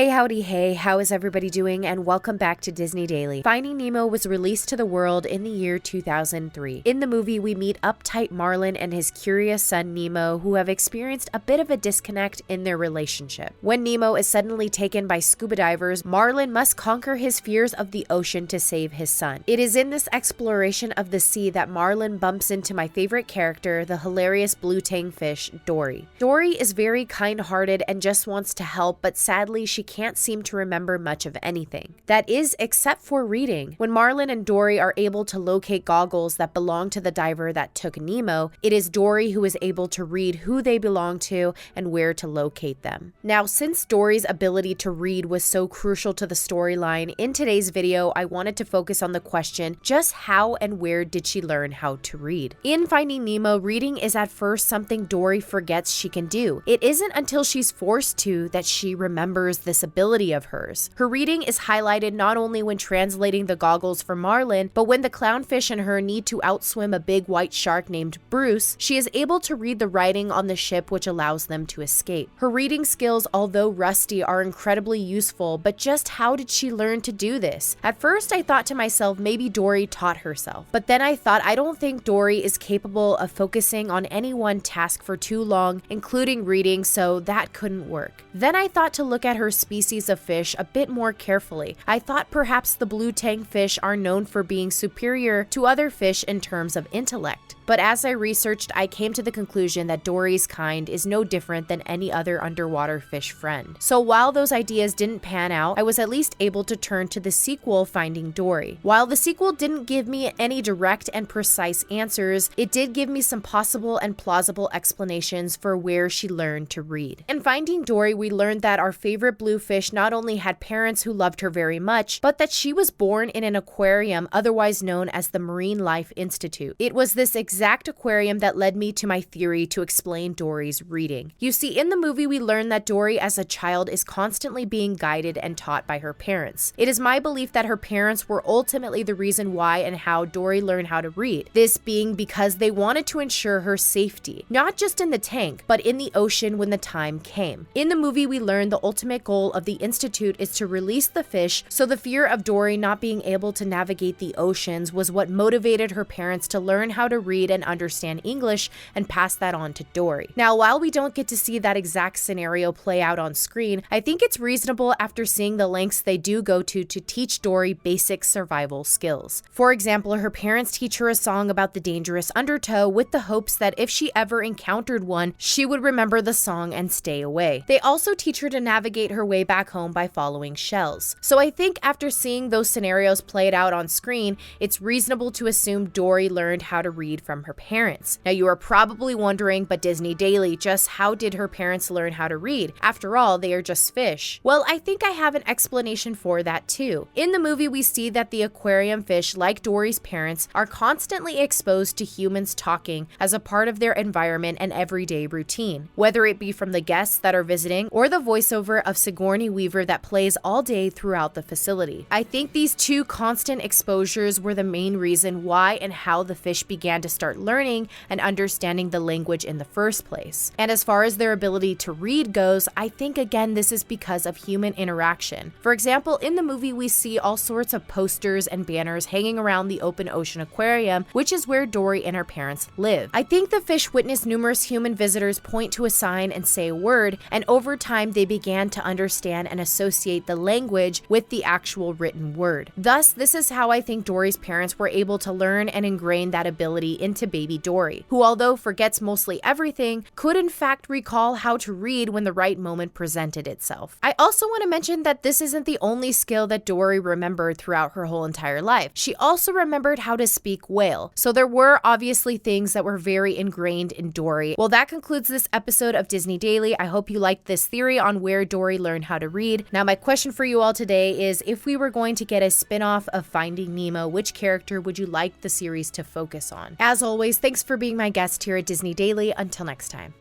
Hey howdy hey, how is everybody doing, and welcome back to Disney Daily. Finding Nemo was released to the world in the year 2003. In the movie, we meet uptight Marlin and his curious son Nemo, who have experienced a bit of a disconnect in their relationship. When Nemo is suddenly taken by scuba divers, Marlin must conquer his fears of the ocean to save his son. It is in this exploration of the sea that Marlin bumps into my favorite character, the hilarious blue tang fish, Dory. Dory is very kind-hearted and just wants to help, but sadly she can't seem to remember much of anything. That is, except for reading. When Marlin and Dory are able to locate goggles that belong to the diver that took Nemo, it is Dory who is able to read who they belong to and where to locate them. Now, since Dory's ability to read was so crucial to the storyline, in today's video I wanted to focus on the question, just how and where did she learn how to read? In Finding Nemo, reading is at first something Dory forgets she can do. It isn't until she's forced to that she remembers this ability of hers. Her reading is highlighted not only when translating the goggles for Marlin, but when the clownfish and her need to outswim a big white shark named Bruce, she is able to read the writing on the ship, which allows them to escape. Her reading skills, although rusty, are incredibly useful, but just how did she learn to do this? At first I thought to myself maybe Dory taught herself, but then I thought I don't think Dory is capable of focusing on any one task for too long, including reading, so that couldn't work. Then I thought to look at her species of fish a bit more carefully. I thought perhaps the blue tang fish are known for being superior to other fish in terms of intellect. But as I researched, I came to the conclusion that Dory's kind is no different than any other underwater fish friend. So while those ideas didn't pan out, I was at least able to turn to the sequel, Finding Dory. While the sequel didn't give me any direct and precise answers, it did give me some possible and plausible explanations for where she learned to read. In Finding Dory, we learned that our favorite blue fish not only had parents who loved her very much, but that she was born in an aquarium otherwise known as the Marine Life Institute. It was this exact aquarium that led me to my theory to explain Dory's reading. You see, in the movie we learn that Dory as a child is constantly being guided and taught by her parents. It is my belief that her parents were ultimately the reason why and how Dory learned how to read. This being because they wanted to ensure her safety, not just in the tank, but in the ocean when the time came. In the movie we learn the ultimate goal of the Institute is to release the fish, so the fear of Dory not being able to navigate the oceans was what motivated her parents to learn how to read and understand English and pass that on to Dory. Now, while we don't get to see that exact scenario play out on screen, I think it's reasonable after seeing the lengths they do go to teach Dory basic survival skills. For example, her parents teach her a song about the dangerous undertow with the hopes that if she ever encountered one, she would remember the song and stay away. They also teach her to navigate her way back home by following shells. So I think after seeing those scenarios played out on screen, it's reasonable to assume Dory learned how to read from her parents. Now you are probably wondering, but Disney Daily, just how did her parents learn how to read? After all, they are just fish. Well, I think I have an explanation for that too. In the movie, we see that the aquarium fish, like Dory's parents, are constantly exposed to humans talking as a part of their environment and everyday routine, whether it be from the guests that are visiting or the voiceover of Sigourney Weaver that plays all day throughout the facility. I think these two constant exposures were the main reason why and how the fish began to start learning and understanding the language in the first place. And as far as their ability to read goes, I think again this is because of human interaction. For example, in the movie we see all sorts of posters and banners hanging around the open ocean aquarium, which is where Dory and her parents live. I think the fish witnessed numerous human visitors point to a sign and say a word, and over time they began to understand and associate the language with the actual written word. Thus, this is how I think Dory's parents were able to learn and ingrain that ability into baby Dory, who although forgets mostly everything, could in fact recall how to read when the right moment presented itself. I also want to mention that this isn't the only skill that Dory remembered throughout her whole entire life. She also remembered how to speak whale, so there were obviously things that were very ingrained in Dory. Well, that concludes this episode of Disney Daily. I hope you liked this theory on where Dory learned how to read. Now, my question for you all today is, if we were going to get a spin-off of Finding Nemo, which character would you like the series to focus on? As always, thanks for being my guest here at Disney Daily. Until next time.